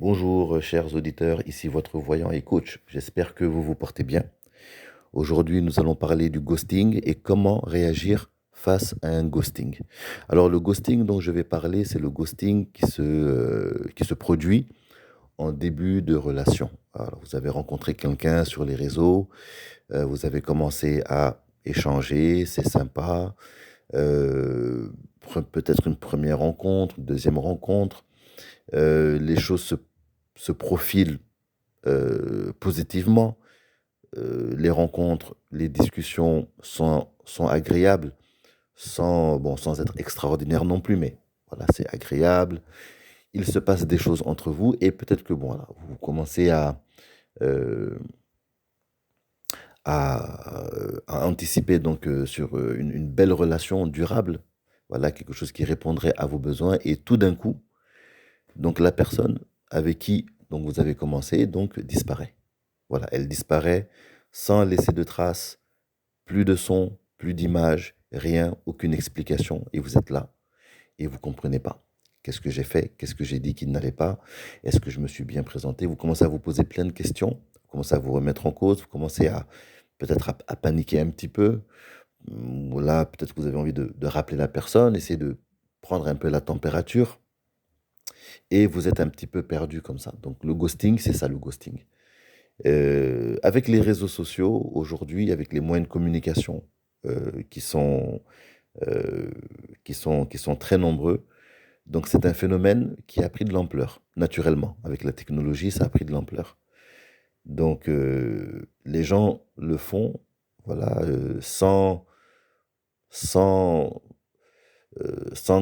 Bonjour, chers auditeurs, ici votre voyant et coach. J'espère que vous vous portez bien. Aujourd'hui, nous allons parler du ghosting et comment réagir face à un ghosting. Alors, le ghosting dont je vais parler, c'est le ghosting qui se produit en début de relation. Alors, vous avez rencontré quelqu'un sur les réseaux, vous avez commencé à échanger, c'est sympa, euh, peut-être une première rencontre, une deuxième rencontre, les choses se profilent positivement. Les rencontres, les discussions sont agréables, sans être extraordinaires non plus, mais voilà, c'est agréable. Il se passe des choses entre vous et peut-être que bon, voilà, vous commencez euh, à anticiper donc sur une belle relation durable, voilà, quelque chose qui répondrait à vos besoins et tout d'un coup, donc la personne avec qui donc vous avez commencé donc disparaît. Voilà, elle disparaît sans laisser de traces, plus de son, plus d'image, rien, aucune explication, et vous êtes là, et vous comprenez pas. Qu'est-ce que j'ai fait? Qu'est-ce que j'ai dit qui n'allait pas? Est-ce que je me suis bien présenté? Vous commencez à vous poser plein de questions, vous commencez à vous remettre en cause, vous commencez à peut-être à paniquer un petit peu. Là, peut-être que vous avez envie de rappeler la personne, essayer de prendre un peu la température, et vous êtes un petit peu perdu comme ça. Donc le ghosting, c'est ça le ghosting. Avec les réseaux sociaux, aujourd'hui, avec les moyens de communication qui euh, qui sont très nombreux, donc c'est un phénomène qui a pris de l'ampleur, naturellement. Avec la technologie, ça a pris de l'ampleur. Donc les gens le font, voilà, sans, sans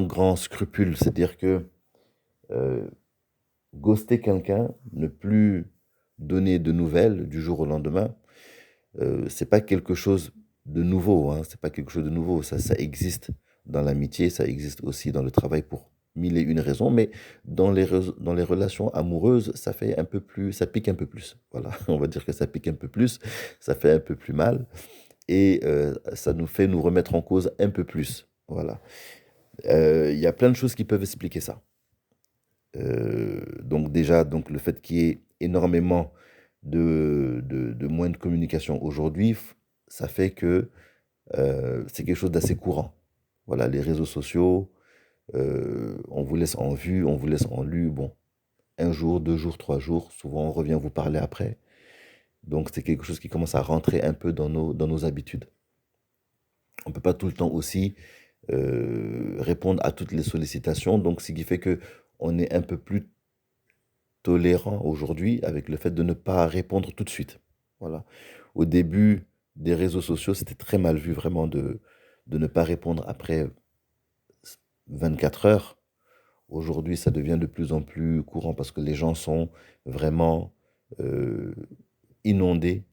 grand scrupule. C'est-à-dire que euh, ghoster quelqu'un, ne plus donner de nouvelles du jour au lendemain, c'est pas quelque chose de nouveau, hein, c'est pas quelque chose de nouveau. Ça existe dans l'amitié, ça existe aussi dans le travail pour mille et une raisons, mais dans les relations amoureuses, ça fait un peu plus, ça pique un peu plus. Voilà, on va dire que ça pique un peu plus, ça fait un peu plus mal et ça nous fait nous remettre en cause un peu plus. Voilà. Il y a plein de choses qui peuvent expliquer ça. Donc déjà, donc le fait qu'il y ait énormément de moyens de communication aujourd'hui, ça fait que c'est quelque chose d'assez courant. Voilà, les réseaux sociaux, on vous laisse en vue, on vous laisse en lu, bon, un jour, 2 jours, 3 jours, souvent on revient vous parler après. Donc c'est quelque chose qui commence à rentrer un peu dans nos habitudes. On ne peut pas tout le temps aussi répondre à toutes les sollicitations, donc ce qui fait que on est un peu plus tolérant aujourd'hui avec le fait de ne pas répondre tout de suite. Voilà. Au début des réseaux sociaux, c'était très mal vu vraiment de ne pas répondre après 24 heures. Aujourd'hui, ça devient de plus en plus courant parce que les gens sont vraiment euh, inondés,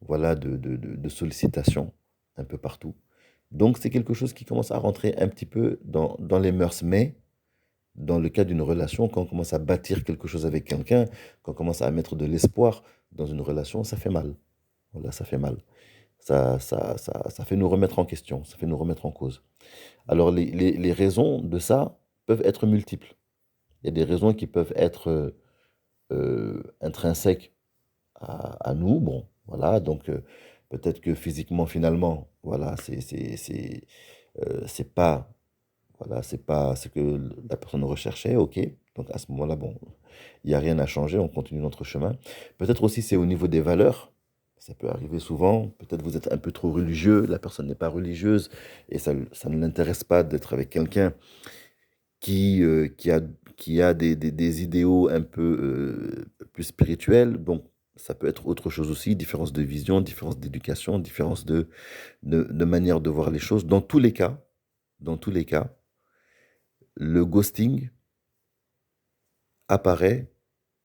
voilà, de sollicitations un peu partout. Donc, c'est quelque chose qui commence à rentrer un petit peu dans les mœurs. Mais dans le cas d'une relation, quand on commence à bâtir quelque chose avec quelqu'un, quand on commence à mettre de l'espoir dans une relation, ça fait mal. Voilà, ça fait mal. Ça fait nous remettre en question, ça fait nous remettre en cause. Alors, les raisons de ça peuvent être multiples. Il y a des raisons qui peuvent être intrinsèques à nous. Bon, voilà, donc peut-être que physiquement, finalement, voilà, c'est pas, voilà, c'est pas ce que la personne recherchait, ok. Donc à ce moment-là, bon, il n'y a rien à changer, on continue notre chemin. Peut-être aussi c'est au niveau des valeurs. Ça peut arriver souvent. Peut-être vous êtes un peu trop religieux, la personne n'est pas religieuse et ça ne l'intéresse pas d'être avec quelqu'un qui, euh, qui a, qui a des idéaux un peu plus spirituels. Bon, ça peut être autre chose aussi, différence de vision, différence d'éducation, différence de manière de voir les choses. Dans tous les cas, le ghosting apparaît,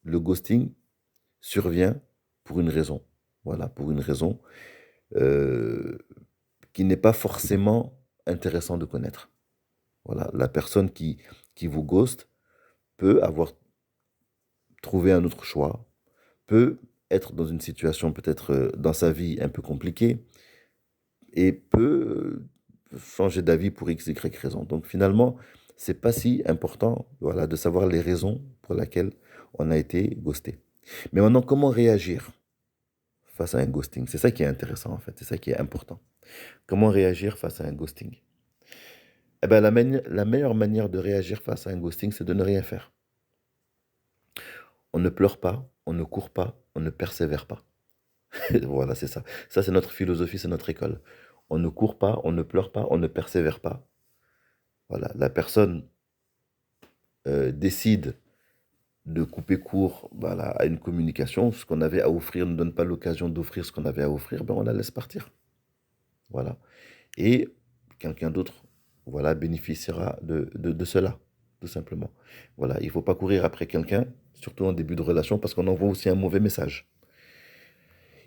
le ghosting survient pour une raison. Voilà, pour une raison euh, qui n'est pas forcément intéressant de connaître. Voilà, la personne qui vous ghost peut avoir trouvé un autre choix, peut être dans une situation peut-être dans sa vie un peu compliquée et peut changer d'avis pour X, Y raison. Donc finalement, c'est pas si important, voilà, de savoir les raisons pour lesquelles on a été ghosté. Mais maintenant, comment réagir face à un ghosting? C'est ça qui est intéressant en fait, c'est ça qui est important. Comment réagir face à un ghosting? Eh ben, la meilleure manière de réagir face à un ghosting, c'est de ne rien faire. On ne pleure pas, on ne court pas, on ne persévère pas. Voilà, c'est ça. Ça, c'est notre philosophie, c'est notre école. On ne court pas, on ne pleure pas, on ne persévère pas. Voilà, la personne décide de couper court, voilà, à une communication. Ce qu'on avait à offrir ne donne pas l'occasion d'offrir ce qu'on avait à offrir, ben on la laisse partir. Voilà. Et quelqu'un d'autre, voilà, bénéficiera de cela, tout simplement. Voilà, il ne faut pas courir après quelqu'un, surtout en début de relation, parce qu'on envoie aussi un mauvais message.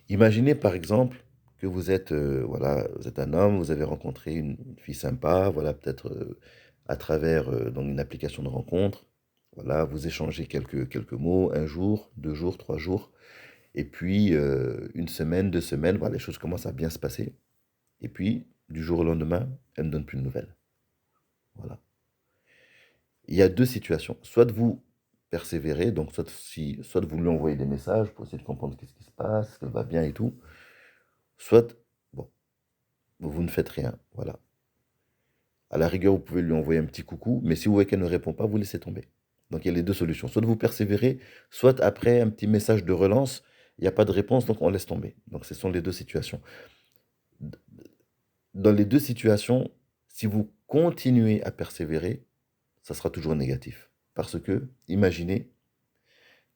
Imaginez par exemple que voilà, vous êtes un homme, vous avez rencontré une fille sympa, voilà, peut-être à travers donc une application de rencontre. Voilà, vous échangez quelques mots, un jour, 2 jours, 3 jours, et puis une semaine, 2 semaines, voilà, les choses commencent à bien se passer. Et puis, du jour au lendemain, elle ne donne plus de nouvelles. Voilà. Il y a deux situations. Soit vous persévérez, donc soit vous lui envoyez des messages pour essayer de comprendre qu'est-ce qui se passe, est-ce qu'elle va bien et tout. Soit, bon, vous ne faites rien. Voilà. À la rigueur, vous pouvez lui envoyer un petit coucou, mais si vous voyez qu'elle ne répond pas, vous laissez tomber. Donc il y a les deux solutions. Soit vous persévérez, soit après un petit message de relance, il n'y a pas de réponse, donc on laisse tomber. Donc ce sont les deux situations. Dans les deux situations, si vous continuez à persévérer, ça sera toujours négatif. Parce que, imaginez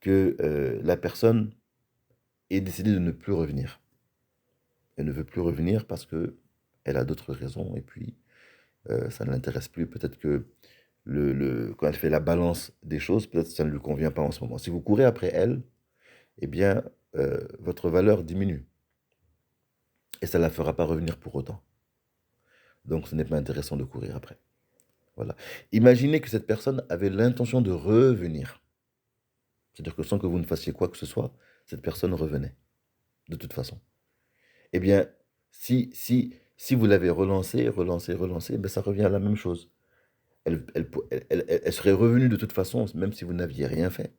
que la personne ait décidé de ne plus revenir. Elle ne veut plus revenir parce que elle a d'autres raisons et puis ça ne l'intéresse plus. Peut-être que quand elle fait la balance des choses, peut-être que ça ne lui convient pas en ce moment. Si vous courez après elle, eh bien, votre valeur diminue. Et ça ne la fera pas revenir pour autant. Donc, ce n'est pas intéressant de courir après. Voilà. Imaginez que cette personne avait l'intention de revenir. C'est-à-dire que sans que vous ne fassiez quoi que ce soit, cette personne revenait. De toute façon. Eh bien, si vous l'avez relancé, ben ça revient à la même chose. Elle serait revenue de toute façon, même si vous n'aviez rien fait.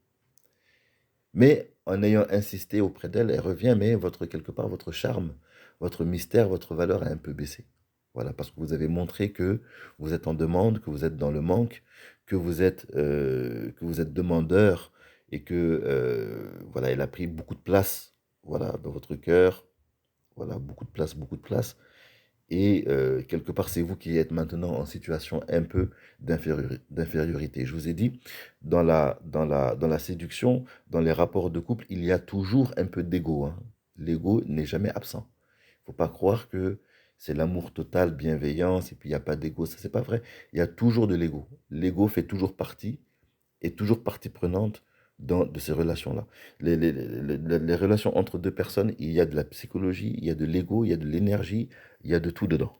Mais en ayant insisté auprès d'elle, elle revient, mais quelque part, votre charme, votre mystère, votre valeur a un peu baissé. Voilà, parce que vous avez montré que vous êtes en demande, que vous êtes dans le manque, que vous êtes demandeur et que voilà, elle a pris beaucoup de place, voilà, dans votre cœur, voilà, beaucoup de place, beaucoup de place. Et quelque part, c'est vous qui êtes maintenant en situation un peu d'infériorité. Je vous ai dit, dans la séduction, dans les rapports de couple, il y a toujours un peu d'ego, hein. L'ego n'est jamais absent. Il ne faut pas croire que c'est l'amour total, bienveillance, et puis il n'y a pas d'ego. Ça, c'est pas vrai. Il y a toujours de l'ego. L'ego fait toujours partie, est toujours partie prenante de ces relations-là. Les relations entre deux personnes, il y a de la psychologie, il y a de l'ego, il y a de l'énergie, il y a de tout dedans.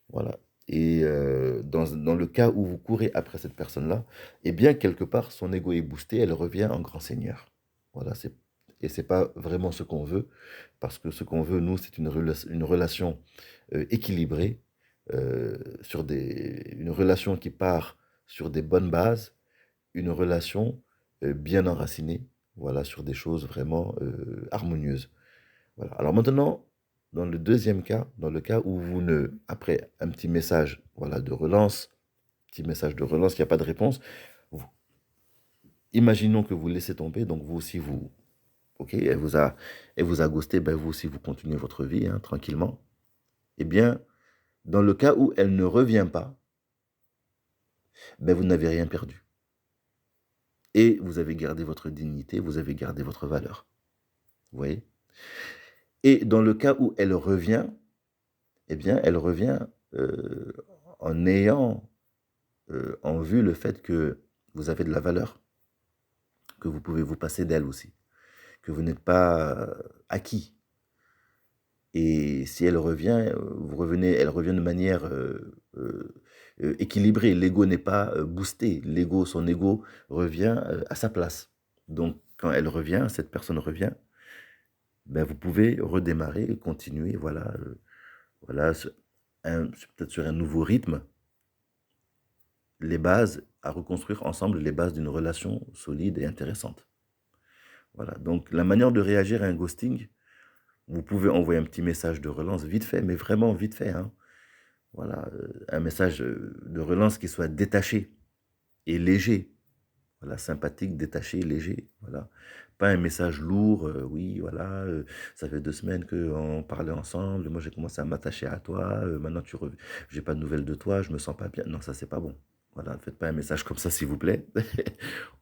Voilà. Et dans le cas où vous courez après cette personne-là, eh bien, quelque part, son ego est boosté, elle revient en grand seigneur. Voilà, et c'est pas vraiment ce qu'on veut, parce que ce qu'on veut, nous, c'est une relation équilibrée, une relation qui part sur des bonnes bases, une relation bien enracinée, voilà, sur des choses vraiment harmonieuses. Voilà. Alors maintenant, dans le deuxième cas, dans le cas où après un petit message, voilà, de relance, petit message de relance, il n'y a pas de réponse, vous- imaginons que vous laissez tomber, donc vous aussi, ok, elle vous a ghosté, ben vous aussi, vous continuez votre vie, hein, tranquillement. Eh bien, dans le cas où elle ne revient pas, ben vous n'avez rien perdu. Et vous avez gardé votre dignité, vous avez gardé votre valeur. Vous voyez? Et dans le cas où elle revient, eh bien, elle revient euh, en ayant en vue le fait que vous avez de la valeur, que vous pouvez vous passer d'elle aussi, que vous n'êtes pas acquis. Et si elle revient, elle revient de manière équilibrée. L'ego n'est pas boosté. Son ego revient à sa place. Donc, quand elle revient, cette personne revient, ben, vous pouvez redémarrer et continuer, voilà, voilà, peut-être sur un nouveau rythme, à reconstruire ensemble les bases d'une relation solide et intéressante. Voilà, donc la manière de réagir à un ghosting, vous pouvez envoyer un petit message de relance vite fait, mais vraiment vite fait, hein. Voilà, un message de relance qui soit détaché et léger. Voilà, sympathique, détaché, léger. Voilà. Pas un message lourd, oui, voilà, ça fait 2 semaines qu'on parlait ensemble, moi j'ai commencé à m'attacher à toi, maintenant j'ai pas de nouvelles de toi, je me sens pas bien. Non, ça c'est pas bon. Voilà, ne faites pas un message comme ça s'il vous plaît.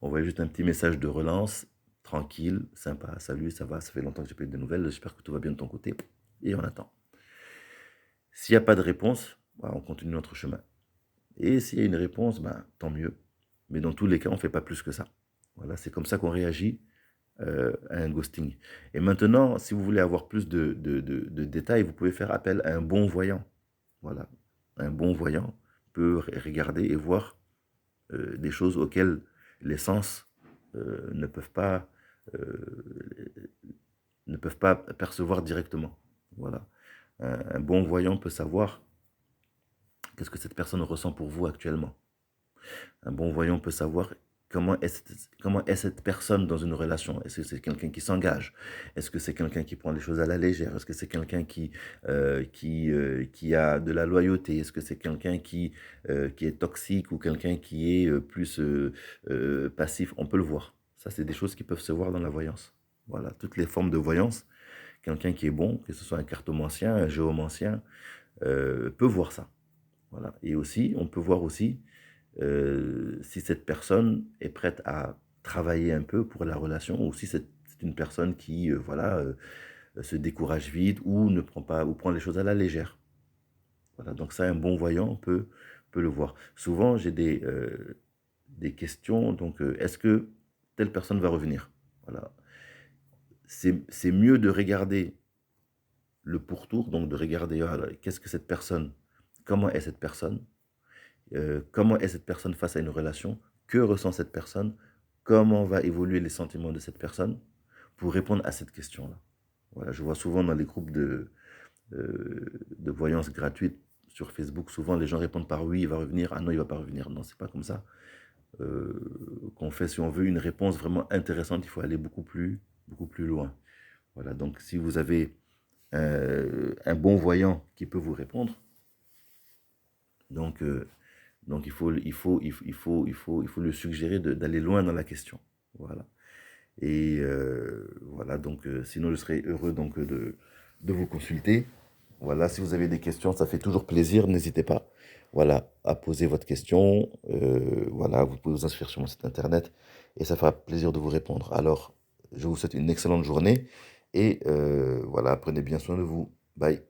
Envoyez juste un petit message de relance, tranquille, sympa, salut, ça va, ça fait longtemps que j'ai pas eu de nouvelles, j'espère que tout va bien de ton côté. Et on attend. S'il n'y a pas de réponse, bah, on continue notre chemin. Et s'il y a une réponse, ben, tant mieux. Mais dans tous les cas, on ne fait pas plus que ça. Voilà, c'est comme ça qu'on réagit à un ghosting. Et maintenant, si vous voulez avoir plus de détails, vous pouvez faire appel à un bon voyant. Voilà, un bon voyant peut regarder et voir des choses auxquelles les sens ne peuvent pas, ne peuvent pas percevoir directement. Voilà. Un bon voyant peut savoir qu'est-ce que cette personne ressent pour vous actuellement. Un bon voyant peut savoir comment est cette personne dans une relation. Est-ce que c'est quelqu'un qui s'engage? Est-ce que c'est quelqu'un qui prend les choses à la légère? Est-ce que c'est quelqu'un qui a de la loyauté? Est-ce que c'est quelqu'un qui est toxique ou quelqu'un qui est plus passif? On peut le voir. Ça, c'est des choses qui peuvent se voir dans la voyance. Voilà, toutes les formes de voyance. Quelqu'un qui est bon, que ce soit un cartomancien, un géomancien, peut voir ça. Voilà. Et aussi, on peut voir aussi si cette personne est prête à travailler un peu pour la relation ou si c'est une personne qui voilà, se décourage vite ou ne prend pas ou prend les choses à la légère. Voilà, donc ça, un bon voyant peut le voir. Souvent, j'ai des questions, donc est-ce que telle personne va revenir? Voilà. C'est mieux de regarder le pourtour, donc de regarder qu'est-ce que cette personne, comment est cette personne, comment est cette personne face à une relation, que ressent cette personne, comment va évoluer les sentiments de cette personne pour répondre à cette question-là. Voilà, je vois souvent dans les groupes de voyance gratuite sur Facebook, souvent les gens répondent par oui, il va revenir, ah non, il va pas revenir. Non, c'est pas comme ça qu'on fait. Si on veut une réponse vraiment intéressante, il faut aller beaucoup plus loin. Voilà, donc si vous avez un bon voyant qui peut vous répondre, donc donc il faut le suggérer d'aller loin dans la question. Voilà. Et voilà, donc sinon je serais heureux donc de vous consulter. Voilà, si vous avez des questions, ça fait toujours plaisir, n'hésitez pas. Voilà, à poser votre question. Voilà, vous pouvez vous inscrire sur mon site internet et ça fera plaisir de vous répondre. Alors, je vous souhaite une excellente journée et voilà, prenez bien soin de vous. Bye.